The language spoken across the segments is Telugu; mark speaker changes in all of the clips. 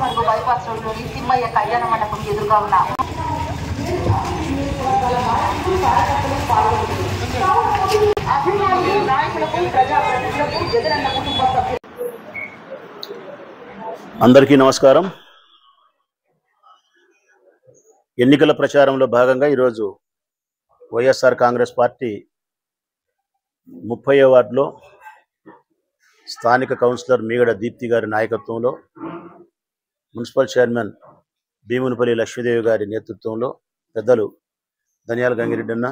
Speaker 1: 4 బైపాస్ రోడ్లోని తిమ్మయ్య కళ్యాణ మండపం ఎదురుగా ఉన్న అభిమానులు, నాయకులకు, ప్రజాప్రతినిధులకు, జగనన్న కుటుంబ సభ్యులు
Speaker 2: అందరికీ నమస్కారం. ఎన్నికల ప్రచారంలో భాగంగా ఈరోజు వైఎస్ఆర్ కాంగ్రెస్ పార్టీ 30వ వార్డులో స్థానిక కౌన్సిలర్ మీగడ దీప్తి గారి నాయకత్వంలో, మున్సిపల్ చైర్మన్ భీమునిపల్లి లక్ష్మీదేవి గారి నేతృత్వంలో, పెద్దలు ధనియాల గంగిరెడ్డన్న,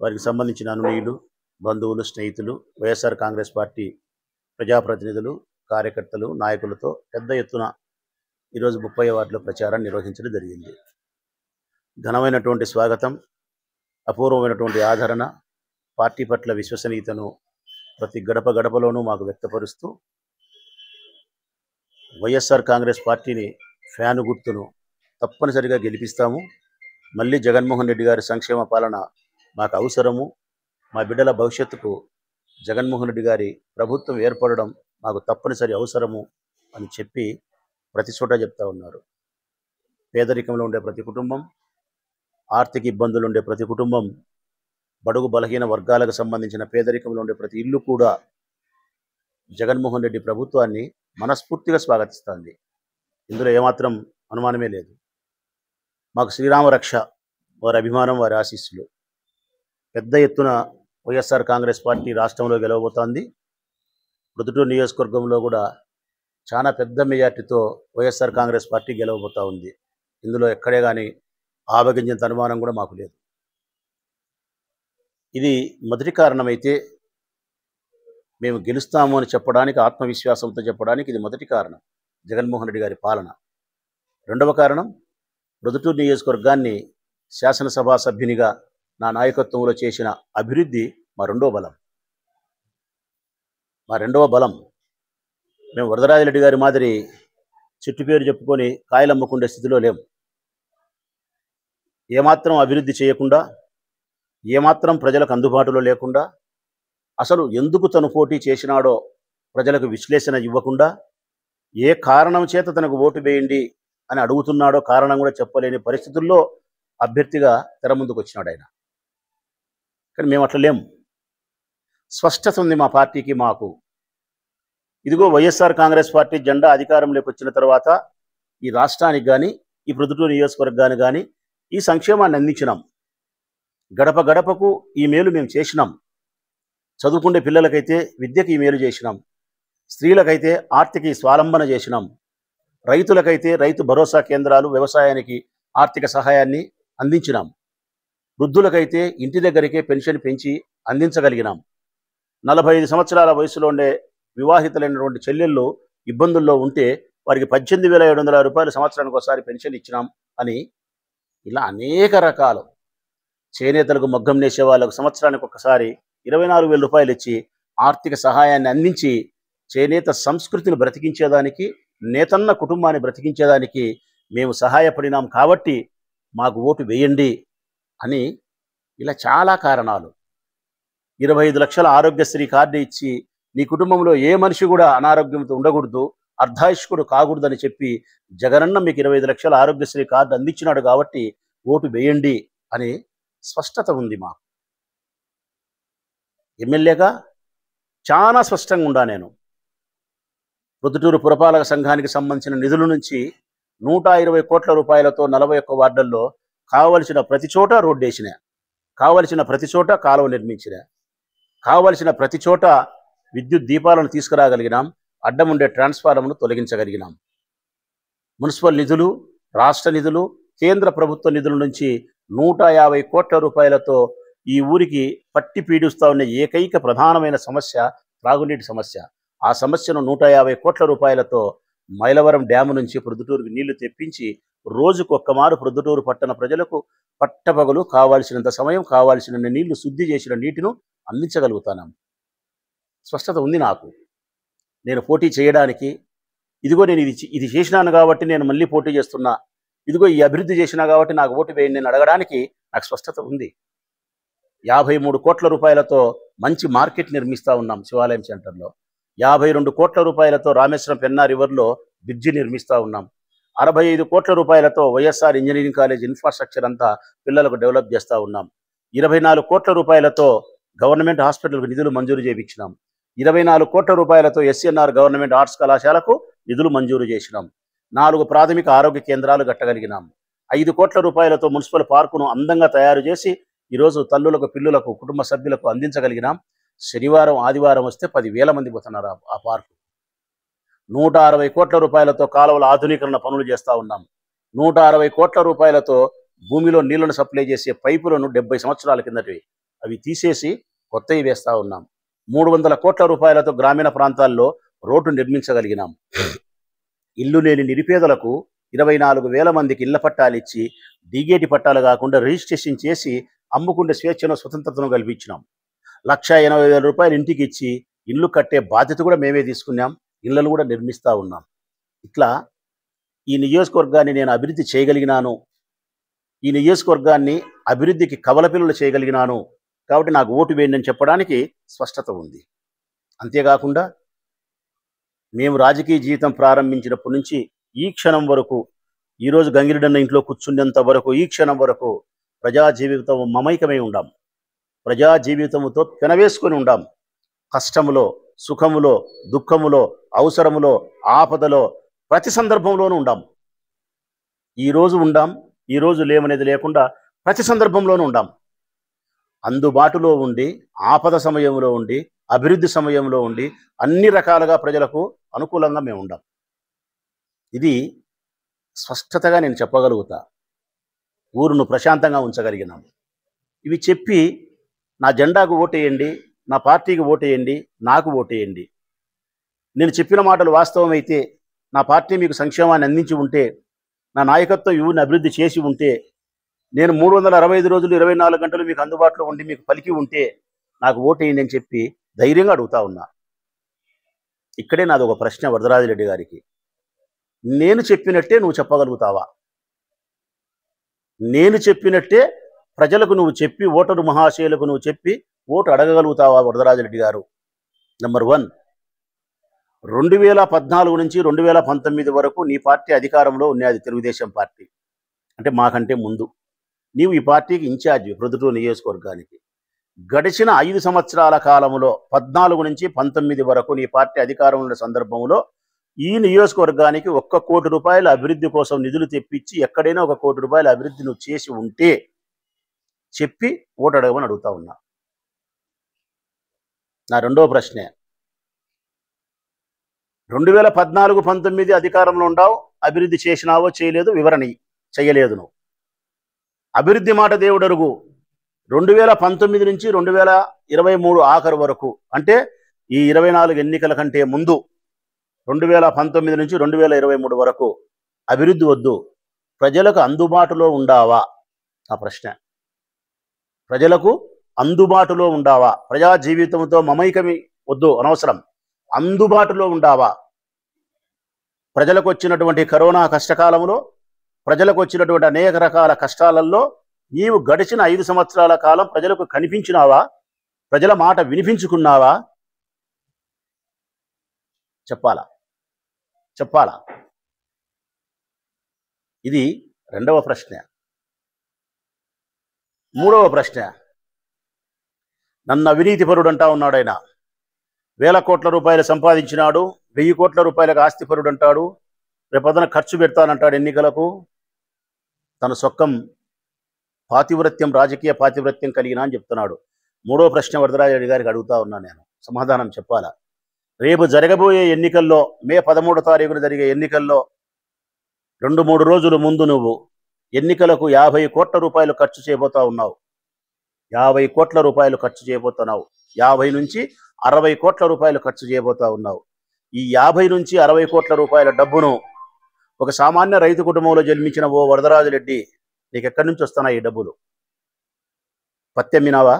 Speaker 2: వారికి సంబంధించిన అనునీయులు, బంధువులు, స్నేహితులు, వైఎస్ఆర్ కాంగ్రెస్ పార్టీ ప్రజాప్రతినిధులు, కార్యకర్తలు, నాయకులతో పెద్ద ఎత్తున ఈరోజు 30వ వార్డులో ప్రచారాన్ని నిర్వహించడం జరిగింది. ఘనమైనటువంటి స్వాగతం, అపూర్వమైనటువంటి ఆదరణ, పార్టీ పట్ల విశ్వసనీయతను ప్రతి గడప గడపలోనూ మాకు వ్యక్తపరుస్తూ వైఎస్ఆర్ కాంగ్రెస్ పార్టీని ఫ్యాను గుర్తును తప్పనిసరిగా గెలిపిస్తాము. మళ్ళీ జగన్మోహన్ రెడ్డి గారి సంక్షేమ పాలన మాకు అవసరము, మా బిడ్డల భవిష్యత్తుకు జగన్మోహన్ రెడ్డి గారి ప్రభుత్వం ఏర్పడడం మాకు తప్పనిసరి అవసరము అని చెప్పి ప్రతి చోట చెప్తా ఉన్నారు. పేదరికంలో ఉండే ప్రతి కుటుంబం, ఆర్థిక ఇబ్బందులు ఉండే ప్రతి కుటుంబం, బడుగు బలహీన వర్గాలకు సంబంధించిన పేదరికంలో ఉండే ప్రతి ఇల్లు కూడా జగన్మోహన్ రెడ్డి ప్రభుత్వాన్ని మనస్ఫూర్తిగా స్వాగతిస్తుంది. ఇందులో ఏమాత్రం అనుమానమే లేదు. మాకు శ్రీరామ రక్ష, వారి అభిమానం, వారి ఆశీస్సులు. పెద్ద ఎత్తున వైఎస్ఆర్ కాంగ్రెస్ పార్టీ రాష్ట్రంలో గెలవబోతోంది. ప్రొద్దుటూరు నియోజకవర్గంలో కూడా చాలా పెద్ద మెజార్టీతో వైఎస్ఆర్ కాంగ్రెస్ పార్టీ గెలవబోతూ ఉంది. ఇందులో ఎక్కడే కానీ ఆవగించేంత అనుమానం కూడా మాకు లేదు. ఇది మొదటి కారణమైతే, మేము గెలుస్తాము అని చెప్పడానికి, ఆత్మవిశ్వాసంతో చెప్పడానికి ఇది మొదటి కారణం జగన్మోహన్ రెడ్డి గారి పాలన. రెండవ కారణం, ప్రొద్దుటూరు నియోజకవర్గాన్ని శాసనసభ సభ్యునిగా నా నాయకత్వంలో చేసిన అభివృద్ధి మా రెండవ బలం. మేము వరదరాజిరెడ్డి గారి మాదిరి చెట్టు పేరు చెప్పుకొని కాయలు అమ్ముకునే స్థితిలో లేము. ఏమాత్రం అభివృద్ధి చేయకుండా, ఏమాత్రం ప్రజలకు అందుబాటులో లేకుండా, అసలు ఎందుకు తను పోటీ చేసినాడో ప్రజలకు విశ్లేషణ ఇవ్వకుండా, ఏ కారణం చేత తనకు ఓటు వేయండి అని అడుగుతున్నాడో కారణం కూడా చెప్పలేని పరిస్థితుల్లో అభ్యర్థిగా తెర ముందుకు వచ్చినాడు ఆయన. కానీ మేము అట్లా లేము. స్పష్టత ఉంది మా పార్టీకి, మాకు. ఇదిగో వైఎస్ఆర్ కాంగ్రెస్ పార్టీ జెండా అధికారంలోకి వచ్చిన తర్వాత ఈ రాష్ట్రానికి కానీ, ఈ ప్రొద్దుటూరు నియోజకవర్గానికి కానీ ఈ సంక్షేమాన్ని అందించినాం. గడప గడపకు ఈ మేలు మేము చేసినాం. చదువుకునే పిల్లలకైతే విద్యకి ఈ మేలు చేసినాం, స్త్రీలకైతే ఆర్థిక స్వాలంబన చేసినాం, రైతులకైతే రైతు భరోసా కేంద్రాలు, వ్యవసాయానికి ఆర్థిక సహాయాన్ని అందించినాం, వృద్ధులకైతే ఇంటి దగ్గరికే పెన్షన్ పెంచి అందించగలిగినాం. 45 సంవత్సరాల వయసులో ఉండే వివాహితులైనటువంటి చెల్లెళ్ళు ఇబ్బందుల్లో ఉంటే వారికి 18,700 రూపాయలు సంవత్సరానికి ఒకసారి పెన్షన్ ఇచ్చినాం అని, ఇలా అనేక రకాలు. చేనేతలకు మగ్గం నేసే వాళ్ళకు సంవత్సరానికి ఒకసారి 24,000 రూపాయలు ఇచ్చి ఆర్థిక సహాయాన్ని అందించి చేనేత సంస్కృతిని బ్రతికించేదానికి, నేతన్న కుటుంబాన్ని బ్రతికించేదానికి మేము సహాయపడినాం. కాబట్టి మాకు ఓటు వేయండి అని, ఇలా చాలా కారణాలు. 25 లక్షల ఆరోగ్యశ్రీ కార్డు ఇచ్చి నీ కుటుంబంలో ఏ మనిషి కూడా అనారోగ్యంతో ఉండకూడదు, అర్ధాయుష్కుడు కాకూడదని చెప్పి జగనన్న మీకు 25 లక్షల ఆరోగ్యశ్రీ కార్డు అందించినాడు కాబట్టి ఓటు వేయండి అని స్పష్టత ఉంది మాకు. ఎమ్మెల్యేగా చాలా స్పష్టంగా ఉండా. నేను ప్రొద్దుటూరు పురపాలక సంఘానికి సంబంధించిన నిధుల నుంచి 120 కోట్ల రూపాయలతో 41 వార్డుల్లో కావలసిన ప్రతి చోట రోడ్డు వేసిన, కావలసిన ప్రతి చోట కాలువ నిర్మించిన, కావలసిన ప్రతి చోట విద్యుత్ దీపాలను తీసుకురాగలిగినాం, అడ్డముండే ట్రాన్స్ఫార్మర్ను తొలగించగలిగినాం. మున్సిపల్ నిధులు, రాష్ట్ర నిధులు, కేంద్ర ప్రభుత్వ నిధుల నుంచి 150 కోట్ల రూపాయలతో ఈ ఊరికి పట్టి పీడిస్తూ ఉన్న ఏకైక ప్రధానమైన సమస్య త్రాగునీటి సమస్య. ఆ సమస్యను 150 కోట్ల రూపాయలతో మైలవరం డ్యాము నుంచి ప్రొద్దుటూరుకి నీళ్లు తెప్పించి రోజుకొక్కమారు ప్రొద్దుటూరు పట్టణ ప్రజలకు పట్టపగలు కావాల్సినంత సమయం, కావాల్సిన నీళ్లు, శుద్ధి చేసిన నీటిని అందించగలుగుతాను. స్పష్టత ఉంది నాకు. నేను పోటీ చేయడానికి, ఇదిగో నేను ఇది చేసినాను కాబట్టి నేను మళ్ళీ పోటీ చేస్తున్నా, ఇదిగో ఈ అభివృద్ధి చేసినా కాబట్టి నాకు ఓటు వేయండి నేను అడగడానికి నాకు స్పష్టత ఉంది. 53 కోట్ల రూపాయలతో మంచి మార్కెట్ నిర్మిస్తూ ఉన్నాం శివాలయం సెంటర్లో. 52 కోట్ల రూపాయలతో రామేశ్వరం పెన్నా రివర్లో బ్రిడ్జి నిర్మిస్తూ ఉన్నాం. 65 కోట్ల రూపాయలతో వైఎస్ఆర్ ఇంజనీరింగ్ కాలేజ్ ఇన్ఫ్రాస్ట్రక్చర్ అంతా పిల్లలకు డెవలప్ చేస్తూ ఉన్నాం. 24 కోట్ల రూపాయలతో గవర్నమెంట్ హాస్పిటల్కు నిధులు మంజూరు చేయించినాం. 24 కోట్ల రూపాయలతో ఎస్ఎన్ఆర్ గవర్నమెంట్ ఆర్ట్స్ కళాశాలకు నిధులు మంజూరు చేసినాం. 4 ప్రాథమిక ఆరోగ్య కేంద్రాలు కట్టగలిగినాం. 5 కోట్ల రూపాయలతో మున్సిపల్ పార్కును అందంగా తయారు చేసి ఈరోజు తల్లులకు, పిల్లులకు, కుటుంబ సభ్యులకు అందించగలిగినాం. శనివారం, ఆదివారం వస్తే 10,000 మంది పోతున్నారు ఆ పార్కు. 160 కోట్ల రూపాయలతో కాలువల ఆధునీకరణ పనులు చేస్తూ ఉన్నాం. 160 కోట్ల రూపాయలతో భూమిలో నీళ్లను సప్లై చేసే పైపులను 70 సంవత్సరాల కిందటి అవి తీసేసి కొత్తవి వేస్తూ ఉన్నాం. 300 కోట్ల రూపాయలతో గ్రామీణ ప్రాంతాల్లో రోడ్డు నిర్మించగలిగినాం. ఇల్లు లేని నిరుపేదలకు 24,000 మందికి ఇళ్ల పట్టాలు ఇచ్చి డీగేటి పట్టాలు కాకుండా రిజిస్ట్రేషన్ చేసి అమ్ముకుంటే స్వేచ్ఛను, స్వతంత్రతను కల్పించినాం. 1,80,000 రూపాయలు ఇంటికి ఇచ్చి ఇల్లు కట్టే బాధ్యత కూడా మేమే తీసుకున్నాం. ఇళ్లను కూడా నిర్మిస్తూ ఉన్నాం. ఇట్లా ఈ నియోజకవర్గాన్ని నేను అభివృద్ధి చేయగలిగినాను. ఈ నియోజకవర్గాన్ని అభివృద్ధికి కవలపిల్లలు చేయగలిగినాను. కాబట్టి నాకు ఓటు వేయండి అని చెప్పడానికి స్పష్టత ఉంది. అంతేకాకుండా మేము రాజకీయ జీవితం ప్రారంభించినప్పటి నుంచి ఈ క్షణం వరకు, ఈరోజు గంగిరెడ్డన్న ఇంట్లో కూర్చునేంత వరకు, ఈ క్షణం వరకు ప్రజా జీవితం మమైకమై ఉండాం. ప్రజా జీవితంతో పెనవేసుకొని ఉండాం. కష్టములో, సుఖములో, దుఃఖములో, అవసరములో, ఆపదలో, ప్రతి సందర్భంలోనూ ఉండాం. ఈరోజు ఉండాం, ఈరోజు లేమనేది లేకుండా ప్రతి సందర్భంలోనూ ఉండాం. అందుబాటులో ఉండి, ఆపద సమయంలో ఉండి, అభివృద్ధి సమయంలో ఉండి, అన్ని రకాలుగా ప్రజలకు అనుకూలంగా మేము ఉండాం. ఇది స్పష్టతగా నేను చెప్పగలుగుతా. ఊరును ప్రశాంతంగా ఉంచగలిగినాం. ఇవి చెప్పి నా జెండాకు ఓటేయండి, నా పార్టీకి ఓటేయండి, నాకు ఓటేయండి. నేను చెప్పిన మాటలు వాస్తవమైతే, నా పార్టీ మీకు సంక్షేమాన్ని అందించి ఉంటే, నా నాయకత్వం ఊరిని అభివృద్ధి చేసి ఉంటే, నేను 365 రోజులు 24 గంటలు మీకు అందుబాటులో ఉండి మీకు పలికి ఉంటే నాకు ఓటేయండి అని చెప్పి ధైర్యంగా అడుగుతా ఉన్నా. ఇక్కడే నాది ఒక ప్రశ్న వరదరాజిరెడ్డి గారికి. నేను చెప్పినట్టే నువ్వు చెప్పగలుగుతావా? నేను చెప్పినట్టే ప్రజలకు నువ్వు చెప్పి, ఓటరు మహాశయులకు నువ్వు చెప్పి ఓటు అడగగలుగుతావా వరదరాజిరెడ్డి గారు? నెంబర్ 1, 2014 నుంచి 2019 వరకు నీ పార్టీ అధికారంలో ఉన్నది, తెలుగుదేశం పార్టీ. అంటే మాకంటే ముందు నీవు ఈ పార్టీకి ఇన్ఛార్జి ప్రొద్దుటూరు నియోజకవర్గానికి. గడిచిన 5 సంవత్సరాల కాలంలో 14 నుంచి 19 వరకు నీ పార్టీ అధికారంలో ఉన్న సందర్భంలో ఈ నియోజకవర్గానికి 1 కోటి రూపాయల అభివృద్ధి కోసం నిధులు తెప్పించి, ఎక్కడైనా 1 కోటి రూపాయల అభివృద్ధి నువ్వు చేసి ఉంటే చెప్పి ఓటు అడగమని అడుగుతా ఉన్నా. నా రెండవ ప్రశ్నే, 2014-19 అధికారంలో ఉండావు, అభివృద్ధి చేసినావో చేయలేదు వివరణ చేయలేదు. నువ్వు అభివృద్ధి మాట దేవుడరుగు. 2019 నుంచి 2023 ఆఖరు వరకు, అంటే ఈ 24 ఎన్నికల కంటే ముందు 2019 నుంచి 2023 వరకు అభివృద్ధి వద్దు, ప్రజలకు అందుబాటులో ఉండావా? ఆ ప్రశ్న. ప్రజలకు అందుబాటులో ఉండావా? ప్రజా జీవితంతో మమైకమి వద్దు, అనవసరం. అందుబాటులో ఉండావా? ప్రజలకు వచ్చినటువంటి కరోనా కష్టకాలంలో, ప్రజలకు వచ్చినటువంటి అనేక రకాల కష్టాలలో నీవు గడిచిన 5 సంవత్సరాల కాలం ప్రజలకు కనిపించినావా? ప్రజల మాట వినిపించుకున్నావా? చెప్పాలా? ఇది రెండవ ప్రశ్న. మూడవ ప్రశ్న, నన్ను అవినీతి పరుడు అంటా ఉన్నాడు. ఆయన 1,000 కోట్ల రూపాయలు సంపాదించినాడు, 1000 కోట్ల రూపాయలకు ఆస్తిపరుడు అంటాడు, రేపొద్దున ఖర్చు పెడతానంటాడు ఎన్నికలకు. తన సొక్కం పాతివ్రత్యం, రాజకీయ పాతివ్రత్యం కలిగిన అని చెప్తున్నాడు. మూడో ప్రశ్న వరదరాజిరెడ్డి గారికి అడుగుతా ఉన్నా నేను, సమాధానం చెప్పాలా? రేపు జరగబోయే ఎన్నికల్లో, మే 13వ తారీఖున జరిగే ఎన్నికల్లో 2-3 రోజుల ముందు నువ్వు ఎన్నికలకు 50 కోట్ల రూపాయలు ఖర్చు చేయబోతా ఉన్నావు. 50 కోట్ల రూపాయలు ఖర్చు చేయబోతున్నావు. 50 నుంచి 60 కోట్ల రూపాయలు ఖర్చు చేయబోతా ఉన్నావు. ఈ 50 నుంచి 60 కోట్ల రూపాయల డబ్బును ఒక సామాన్య రైతు కుటుంబంలో జన్మించిన ఓ వరదరాజిరెడ్డి, నీకు ఎక్కడి నుంచి వస్తున్నాయి ఈ డబ్బులు? పత్తి అమ్మినావా?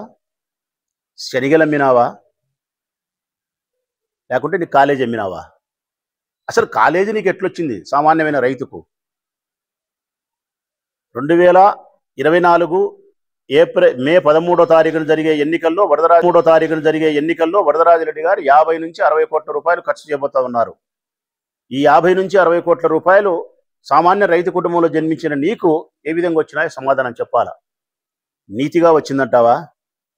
Speaker 2: శనిగలు అమ్మినావా? లేకుంటే నీకు కాలేజీ అమ్మినావా? అసలు కాలేజీ నీకు ఎట్లొచ్చింది సామాన్యమైన రైతుకు? 2024 మే 13వ తారీఖున జరిగే ఎన్నికల్లో వరదరాజిరెడ్డి గారు 50 నుంచి 60 కోట్ల రూపాయలు ఖర్చు చేయబోతా ఉన్నారు. ఈ 50 నుంచి 60 కోట్ల రూపాయలు సామాన్య రైతు కుటుంబంలో జన్మించిన నీకు ఏ విధంగా వచ్చినాయో సమాధానం చెప్పాలా. నీతిగా వచ్చిందంటావా,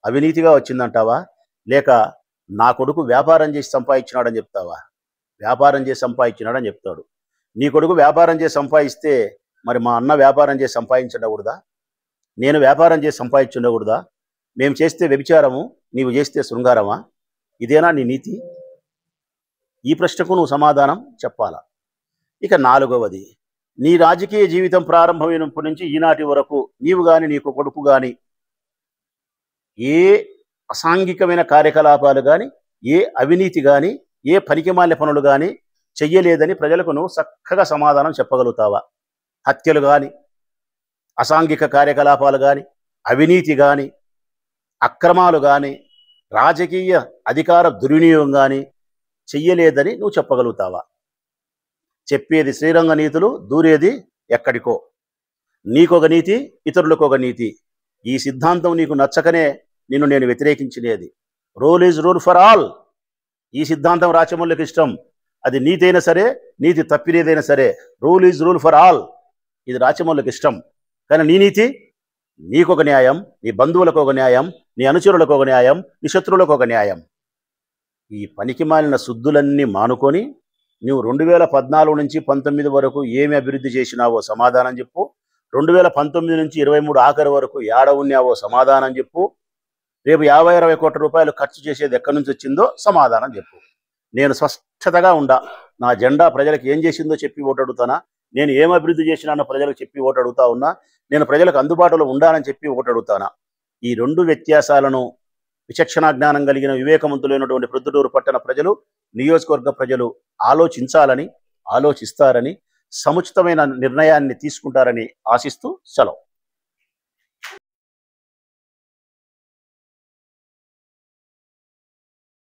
Speaker 2: అవినీతిగా వచ్చిందంటావా, లేక నా కొడుకు వ్యాపారం చేసి సంపాదించినాడని చెప్తావా? వ్యాపారం చేసి సంపాదించినాడని చెప్తాడు. నీ కొడుకు వ్యాపారం చేసి సంపాదిస్తే మరి మా అన్న వ్యాపారం చేసి సంపాదించకూడదా? నేను వ్యాపారం చేసి సంపాదించుండకూడదా? మేము చేస్తే వ్యభిచారము, నీవు చేస్తే శృంగారమా? ఇదేనా నీ నీతి? ఈ ప్రశ్నకు నువ్వు సమాధానం చెప్పాలా. ఇక 4వది, నీ రాజకీయ జీవితం ప్రారంభమైనప్పటి నుంచి ఈనాటి వరకు నీవు కానీ నీకు కొడుకు కానీ ఏ అసాంఘికమైన కార్యకలాపాలు కానీ, ఏ అవినీతి కానీ, ఏ పనికిమాలిన పనులు కానీ చెయ్యలేదని ప్రజలకు నువ్వు చక్కగా సమాధానం చెప్పగలుగుతావా? హత్యలు కానీ, అసాంఘిక కార్యకలాపాలు కానీ, అవినీతి కానీ, అక్రమాలు కానీ, రాజకీయ అధికార దుర్వినియోగం కానీ చెయ్యలేదని నువ్వు చెప్పగలుగుతావా? చెప్పేది శ్రీరంగ నీతులు, దూరేది ఎక్కడికో. నీకొక నీతి, ఇతరులకు ఒక నీతి. ఈ సిద్ధాంతం నీకు నచ్చకనే నిన్ను నేను వ్యతిరేకించినది. Rule is rule for all. ఈ సిద్ధాంతం రాచమల్లుకి ఇష్టం. అది నీతి అయినా సరే, నీతి తప్పినేదైనా సరే, rule is rule for all. ఇది రాచమల్లుకి ఇష్టం. కానీ నీ నీతి, నీకొక న్యాయం, నీ బంధువులకు ఒక న్యాయం, నీ అనుచరులకు ఒక న్యాయం, నీ శత్రువులకు ఒక న్యాయం. ఈ పనికి మాలిన శుద్ధులన్నీ మానుకొని నువ్వు 2014 నుంచి 19 వరకు ఏమి అభివృద్ధి చేసినావో సమాధానం చెప్పు. 2019 నుంచి 23 ఆఖరి వరకు ఏడ ఉన్నావో సమాధానం చెప్పు. రేపు 50-60 కోట్ల రూపాయలు ఖర్చు చేసేది ఎక్కడి నుంచి వచ్చిందో సమాధానం చెప్పు. నేను స్పష్టతగా ఉండా. నా జెండా ప్రజలకు ఏం చేసిందో చెప్పి ఓటు అడుగుతానా? నేను ఏం అభివృద్ధి చేసినానో ప్రజలకు చెప్పి ఓటు అడుగుతా ఉన్నా. నేను ప్రజలకు అందుబాటులో ఉండాలని చెప్పి ఓటు అడుగుతానా? ఈ 2 వ్యత్యాసాలను విచక్షణ జ్ఞానం కలిగిన వివేకవంతులైనటువంటి ప్రొద్దుటూరు పట్టణ ప్రజలు, నియోజకవర్గ ప్రజలు ఆలోచించాలని, ఆలోచిస్తారని, సముచితమైన నిర్ణయాన్ని తీసుకుంటారని ఆశిస్తూ సెలవు.